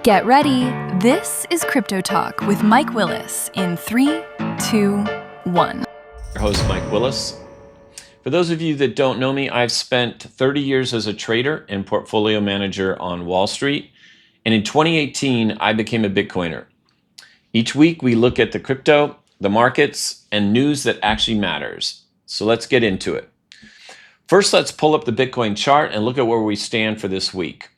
Get ready. This is Crypto Talk with Mike Willis in 3, 2, 1. Your host, Mike Willis. For those of you that don't know me, I've spent 30 years as a trader and portfolio manager on Wall Street. And in 2018, I became a Bitcoiner. Each week, we look at the crypto, the markets, and news that actually matters. So let's get into it. First, let's pull up the Bitcoin chart and look at where we stand for this week.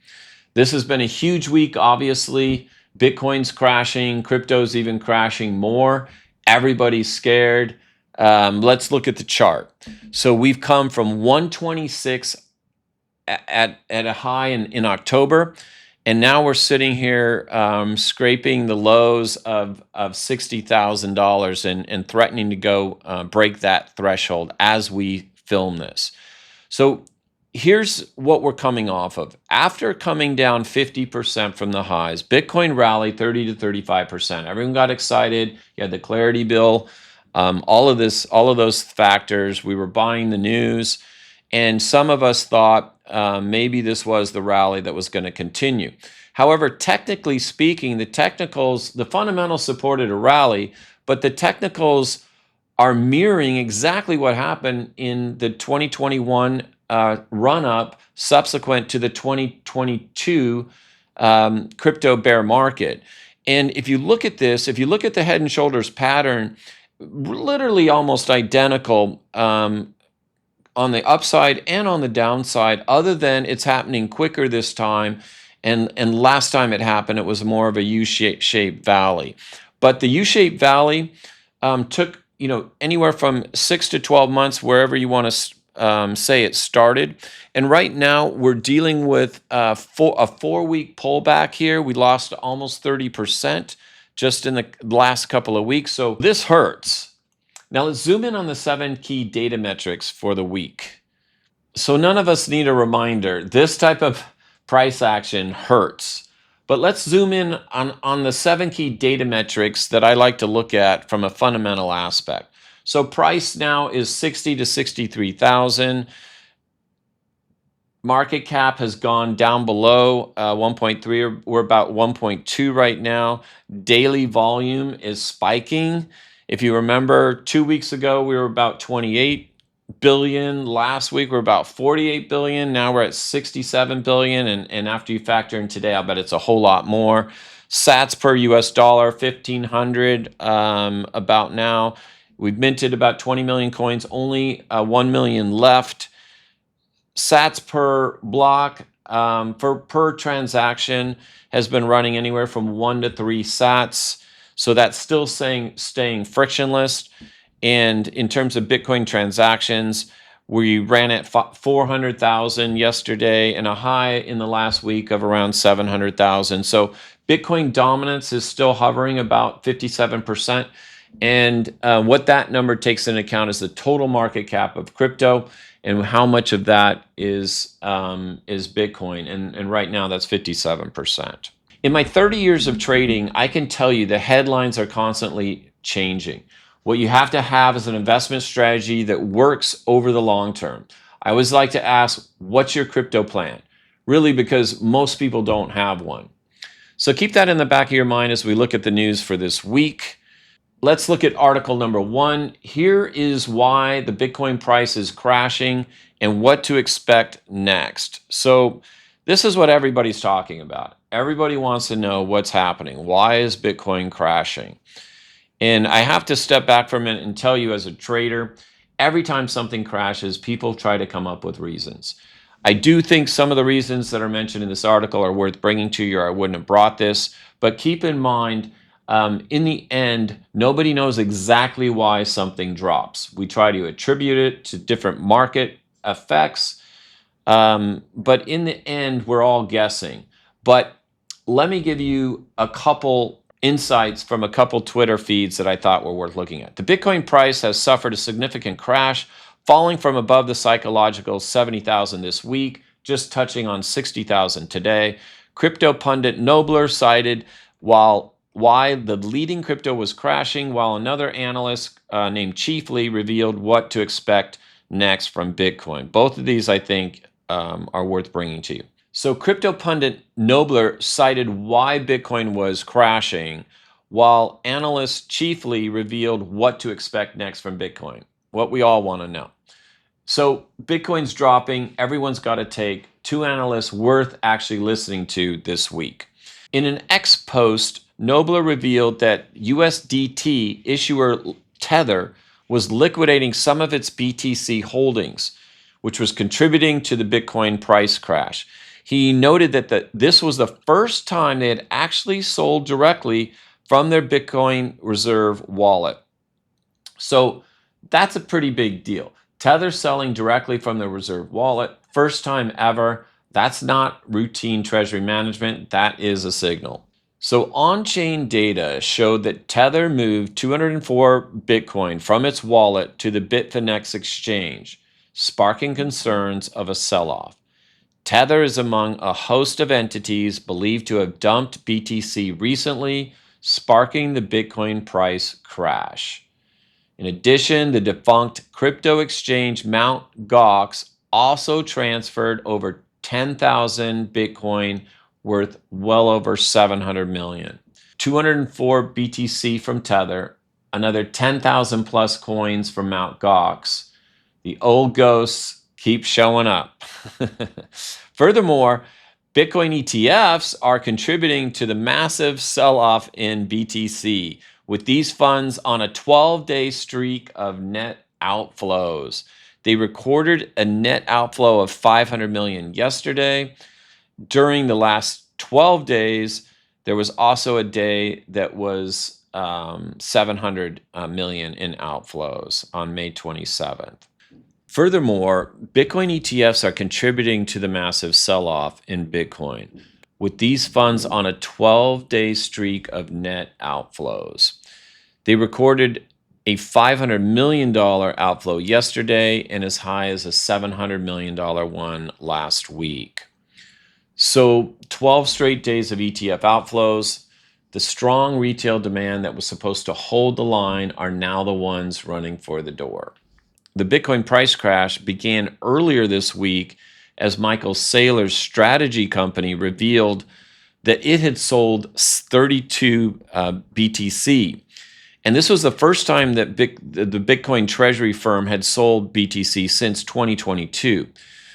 This has been a huge week, obviously. Bitcoin's crashing, crypto's even crashing more. Everybody's scared. Let's look at the chart. So we've come from 126 at a high in October, and now we're sitting here scraping the lows of $60,000 and threatening to go break that threshold as we film this. So here's what we're coming off of. After coming down 50% from the highs, Bitcoin rallied 30 to 35%. Everyone got excited. You had the clarity bill, all of those factors. We were buying the news, and some of us thought maybe this was the rally that was going to continue. However, technically speaking, the fundamentals supported a rally, but the technicals are mirroring exactly what happened in the 2021 run-up subsequent to the 2022 crypto bear market. And if you look at this, if you look at the head and shoulders pattern, literally almost identical on the upside and on the downside, other than it's happening quicker this time. And last time it happened, it was more of a U-shaped valley. But the U-shaped valley took anywhere from 6 to 12 months, wherever you want to say it started. And right now we're dealing with a 4-week pullback here. We lost almost 30% just in the last couple of weeks. So this hurts. Now let's zoom in on the 7 key data metrics for the week. So none of us need a reminder. This type of price action hurts. But let's zoom in on the 7 key data metrics that I like to look at from a fundamental aspect. So price now is 60 to 63,000. Market cap has gone down below 1.3. We're about 1.2 right now. Daily volume is spiking. If you remember, 2 weeks ago, we were about 28 billion. Last week, we're about 48 billion. Now we're at 67 billion. And after you factor in today, I'll bet it's a whole lot more. Sats per US dollar, 1,500 about now. We've minted about 20 million coins, only 1 million left. Sats per block per transaction has been running anywhere from 1 to 3 sats. So that's still staying frictionless. And in terms of Bitcoin transactions, we ran at 400,000 yesterday and a high in the last week of around 700,000. So Bitcoin dominance is still hovering about 57%. And what that number takes into account is the total market cap of crypto and how much of that is Bitcoin. And right now that's 57%. In my 30 years of trading, I can tell you the headlines are constantly changing. What you have to have is an investment strategy that works over the long term. I always like to ask, what's your crypto plan? Really, because most people don't have one. So keep that in the back of your mind as we look at the news for this week. Let's look at article number 1. Here is why the Bitcoin price is crashing and what to expect next. So this is what everybody's talking about. Everybody wants to know what's happening. Why is Bitcoin crashing? And I have to step back for a minute and tell you, as a trader, every time something crashes, people try to come up with reasons. I do think some of the reasons that are mentioned in this article are worth bringing to you, or I wouldn't have brought this. But keep in mind, in the end, nobody knows exactly why something drops. We try to attribute it to different market effects, but in the end, we're all guessing. But let me give you a couple insights from a couple Twitter feeds that I thought were worth looking at. The Bitcoin price has suffered a significant crash, falling from above the psychological 70,000 this week, just touching on 60,000 today. Crypto pundit Nobler cited why the leading crypto was crashing, while another analyst named Chiefly revealed what to expect next from Bitcoin. Both of these, I think, are worth bringing to you. So crypto pundit Nobler cited why Bitcoin was crashing, while analysts chiefly revealed what to expect next from Bitcoin, what we all want to know. So Bitcoin's dropping. Everyone's got to take two analysts worth actually listening to this week. In an X post, Nobler revealed that USDT issuer Tether was liquidating some of its BTC holdings, which was contributing to the Bitcoin price crash. He noted that this was the first time they had actually sold directly from their Bitcoin reserve wallet. So that's a pretty big deal. Tether selling directly from the reserve wallet, first time ever. That's not routine treasury management. That is a signal. So on-chain data showed that Tether moved 204 Bitcoin from its wallet to the Bitfinex exchange, sparking concerns of a sell-off. Tether is among a host of entities believed to have dumped BTC recently, sparking the Bitcoin price crash. In addition, the defunct crypto exchange Mt. Gox also transferred over 10,000 Bitcoin worth well over 700 million. 204 BTC from Tether, another 10,000 plus coins from Mt. Gox. The old ghosts keep showing up. Furthermore, Bitcoin ETFs are contributing to the massive sell-off in BTC, with these funds on a 12-day streak of net outflows. They recorded a net outflow of 500 million yesterday. During the last 12 days, there was also a day that was 700 million in outflows on May 27th. Furthermore, Bitcoin ETFs are contributing to the massive sell-off in Bitcoin, with these funds on a 12-day streak of net outflows. They recorded a $500 million outflow yesterday and as high as a $700 million one last week. So 12 straight days of ETF outflows. The strong retail demand that was supposed to hold the line are now the ones running for the door. The Bitcoin price crash began earlier this week as Michael Saylor's strategy company revealed that it had sold 32 BTC. And this was the first time that the Bitcoin treasury firm had sold BTC since 2022.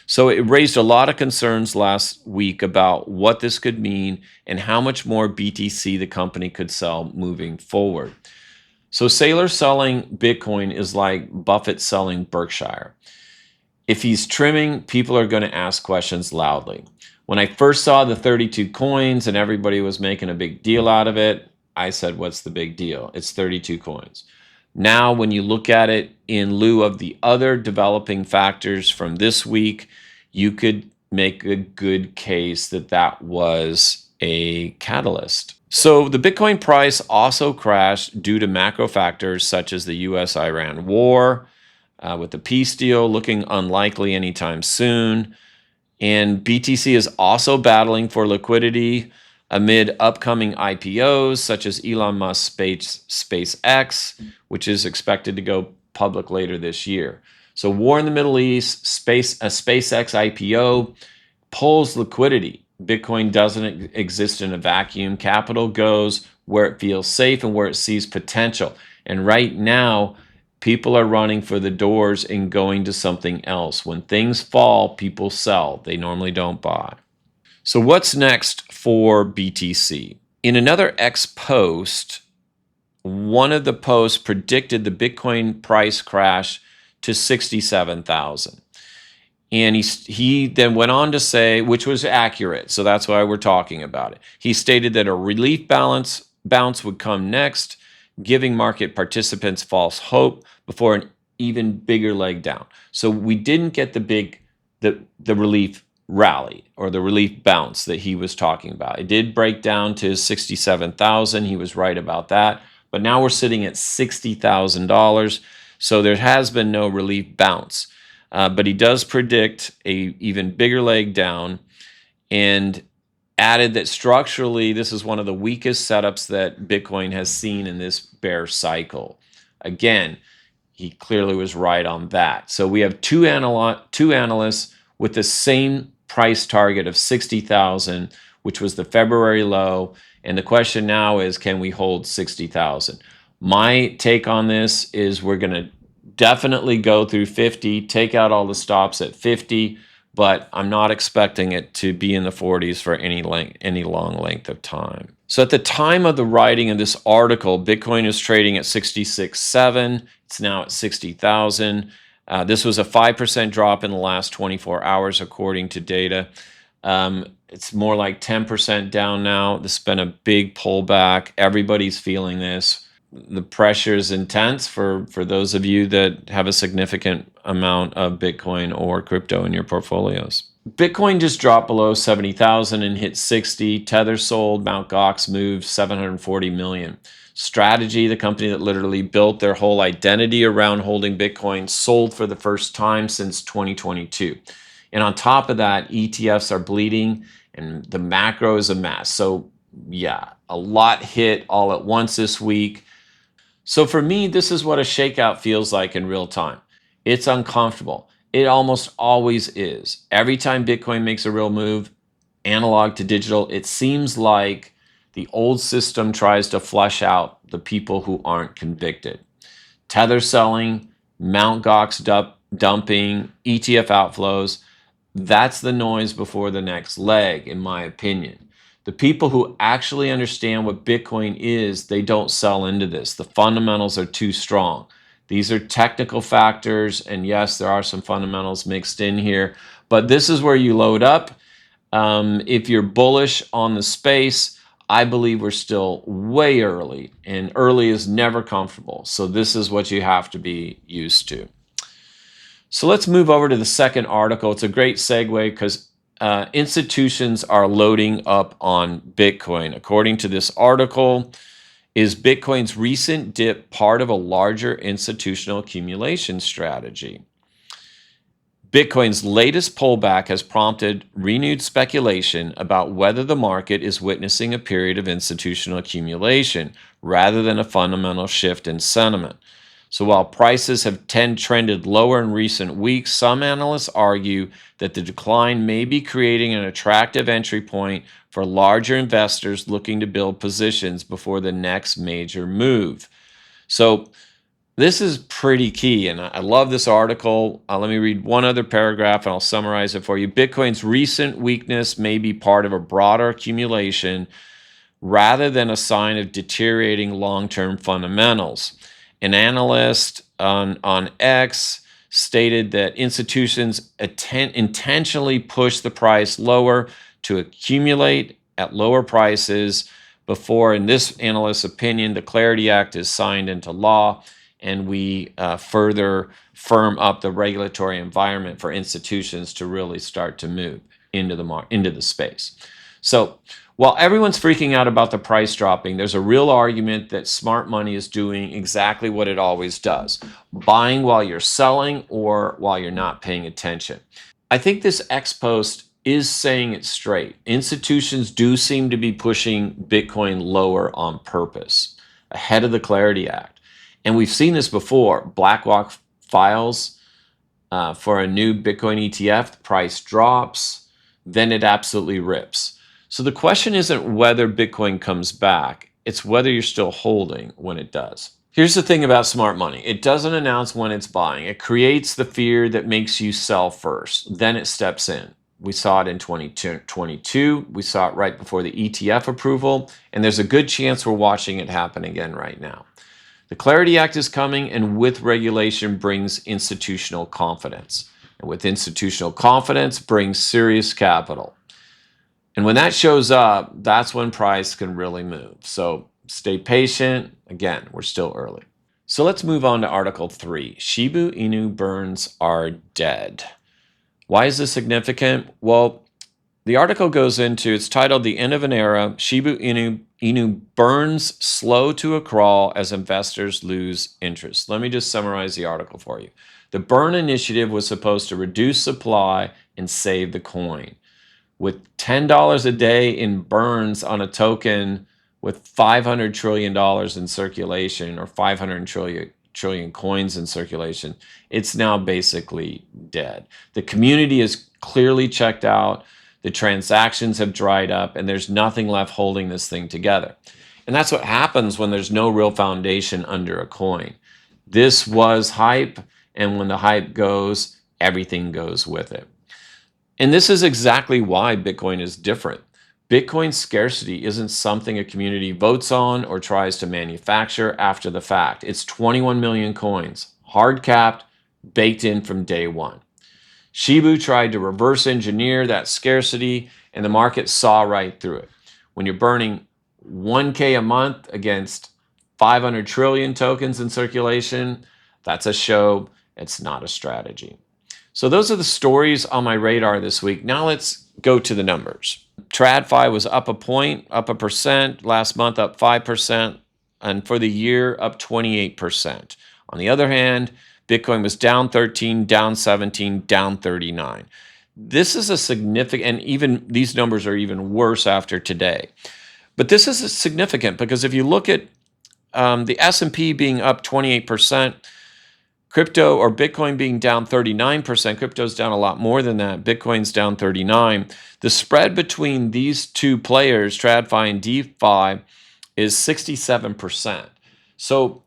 So it raised a lot of concerns last week about what this could mean and how much more BTC the company could sell moving forward. So Saylor selling Bitcoin is like Buffett selling Berkshire. If he's trimming, people are going to ask questions loudly. When I first saw the 32 coins and everybody was making a big deal out of it, I said, what's the big deal? It's 32 coins. Now, when you look at it in lieu of the other developing factors from this week, you could make a good case that that was a catalyst. So the Bitcoin price also crashed due to macro factors such as the US-Iran war, with the peace deal looking unlikely anytime soon. And BTC is also battling for liquidity amid upcoming IPOs such as Elon Musk's SpaceX, which is expected to go public later this year. So war in the Middle East, a SpaceX IPO pulls liquidity. Bitcoin doesn't exist in a vacuum. Capital goes where it feels safe and where it sees potential. And right now, people are running for the doors and going to something else. When things fall, people sell. They normally don't buy. So what's next for BTC? In another X post, one of the posts predicted the Bitcoin price crash to 67,000. And he then went on to say, which was accurate, so that's why we're talking about it. He stated that a relief bounce would come next, giving market participants false hope before an even bigger leg down. So we didn't get the relief rally or the relief bounce that he was talking about. It did break down to 67,000. He was right about that. But now we're sitting at $60,000. So there has been no relief bounce. But he does predict a even bigger leg down and added that structurally, this is one of the weakest setups that Bitcoin has seen in this bear cycle. Again, he clearly was right on that. So we have two analysts with the same price target of 60,000, which was the February low. And the question now is, can we hold 60,000? My take on this is we're going to definitely go through 50, take out all the stops at 50, but I'm not expecting it to be in the 40s for any long length of time. So at the time of the writing of this article, Bitcoin is trading at 66.7. It's now at 60,000. This was a 5% drop in the last 24 hours, according to data. It's more like 10% down now. This has been a big pullback. Everybody's feeling this. The pressure is intense for those of you that have a significant amount of Bitcoin or crypto in your portfolios. Bitcoin just dropped below 70,000 and hit 60. Tether sold. Mt. Gox moved 740 million. Strategy, the company that literally built their whole identity around holding Bitcoin, sold for the first time since 2022. And on top of that, ETFs are bleeding and the macro is a mess. So yeah, a lot hit all at once this week. So for me, this is what a shakeout feels like in real time. It's uncomfortable. It almost always is. Every time Bitcoin makes a real move, analog to digital, it seems like the old system tries to flush out the people who aren't convicted. Tether selling, Mt. Gox dumping, ETF outflows, that's the noise before the next leg, in my opinion. The people who actually understand what Bitcoin is, they don't sell into this. The fundamentals are too strong. These are technical factors, and yes, there are some fundamentals mixed in here, but this is where you load up. If you're bullish on the space, I believe we're still way early, and early is never comfortable. So this is what you have to be used to. So let's move over to the second article. It's a great segue because institutions are loading up on Bitcoin. According to this article, is Bitcoin's recent dip part of a larger institutional accumulation strategy? Bitcoin's latest pullback has prompted renewed speculation about whether the market is witnessing a period of institutional accumulation rather than a fundamental shift in sentiment. So while prices have trended lower in recent weeks, some analysts argue that the decline may be creating an attractive entry point for larger investors looking to build positions before the next major move. So this is pretty key, and I love this article. Let me read one other paragraph, and I'll summarize it for you. Bitcoin's recent weakness may be part of a broader accumulation rather than a sign of deteriorating long-term fundamentals. An analyst on X stated that institutions intentionally push the price lower to accumulate at lower prices before, in this analyst's opinion, the Clarity Act is signed into law and we further firm up the regulatory environment for institutions to really start to move into the space. So while everyone's freaking out about the price dropping, there's a real argument that smart money is doing exactly what it always does, buying while you're selling or while you're not paying attention. I think this X post is saying it straight. Institutions do seem to be pushing Bitcoin lower on purpose, ahead of the Clarity Act. And we've seen this before. BlackRock files for a new Bitcoin ETF, the price drops, then it absolutely rips. So the question isn't whether Bitcoin comes back, it's whether you're still holding when it does. Here's the thing about smart money. It doesn't announce when it's buying. It creates the fear that makes you sell first. Then it steps in. We saw it in 2022. We saw it right before the ETF approval. And there's a good chance we're watching it happen again right now. The Clarity Act is coming, and with regulation brings institutional confidence. And with institutional confidence brings serious capital. And when that shows up, that's when price can really move. So stay patient. Again, we're still early. So let's move on to Article 3. Shiba Inu burns are dead. Why is this significant? Well, the article goes into, it's titled The End of an Era, Shiba Inu burns slow to a crawl as investors lose interest. Let me just summarize the article for you. The burn initiative was supposed to reduce supply and save the coin. With $10 a day in burns on a token with $500 trillion in circulation, or $500 trillion coins in circulation, it's now basically dead. The community is clearly checked out. The transactions have dried up, and there's nothing left holding this thing together. And that's what happens when there's no real foundation under a coin. This was hype, and when the hype goes, everything goes with it. And this is exactly why Bitcoin is different. Bitcoin scarcity isn't something a community votes on or tries to manufacture after the fact. It's 21 million coins, hard capped, baked in from day one. Shiba tried to reverse engineer that scarcity, and the market saw right through it. When you're burning 1K a month against 500 trillion tokens in circulation, that's a show, it's not a strategy. So those are the stories on my radar this week. Now let's go to the numbers. TradFi was up a point, up 1%, last month up 5%, and for the year up 28%. On the other hand, Bitcoin was down 13, down 17, down 39. This is a significant, and even these numbers are even worse after today. But this is significant because if you look at the S&P being up 28%, crypto or Bitcoin being down 39%, crypto's down a lot more than that, Bitcoin's down 39%. The spread between these two players, TradFi and DeFi, is 67%. So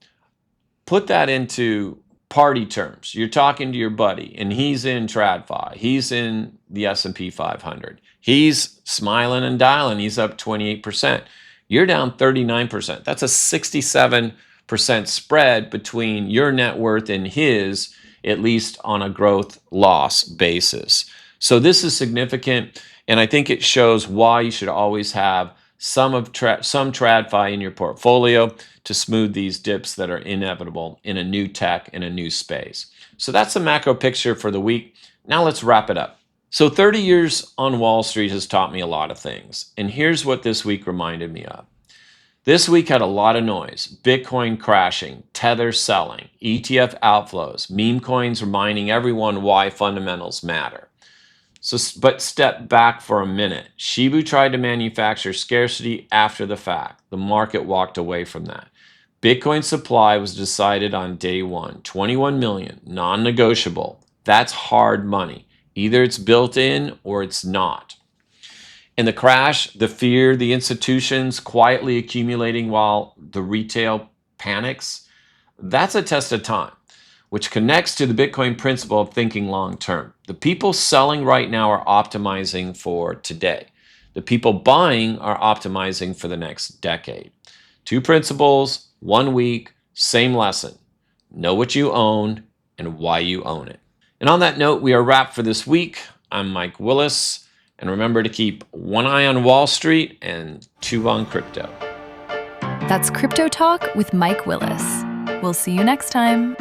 put that into party terms. You're talking to your buddy, and he's in TradFi. He's in the S&P 500. He's smiling and dialing. He's up 28%. You're down 39%. That's a 67% spread between your net worth and his, at least on a growth loss basis. So this is significant, and I think it shows why you should always have some TradFi in your portfolio to smooth these dips that are inevitable in a new tech, in a new space. So that's the macro picture for the week. Now let's wrap it up. So 30 years on Wall Street has taught me a lot of things, and here's what this week reminded me of. This week had a lot of noise. Bitcoin crashing, Tether selling, ETF outflows, meme coins reminding everyone why fundamentals matter. But step back for a minute. Shiba tried to manufacture scarcity after the fact. The market walked away from that. Bitcoin supply was decided on day one, 21 million, non-negotiable. That's hard money. Either it's built in or it's not. In the crash, the fear, the institutions quietly accumulating while the retail panics, that's a test of time, which connects to the Bitcoin principle of thinking long term. The people selling right now are optimizing for today. The people buying are optimizing for the next decade. Two principles, 1 week, same lesson. Know what you own and why you own it. And on that note, we are wrapped for this week. I'm Mike Willis. And remember to keep one eye on Wall Street and two on crypto. That's Crypto Talk with Mike Willis. We'll see you next time.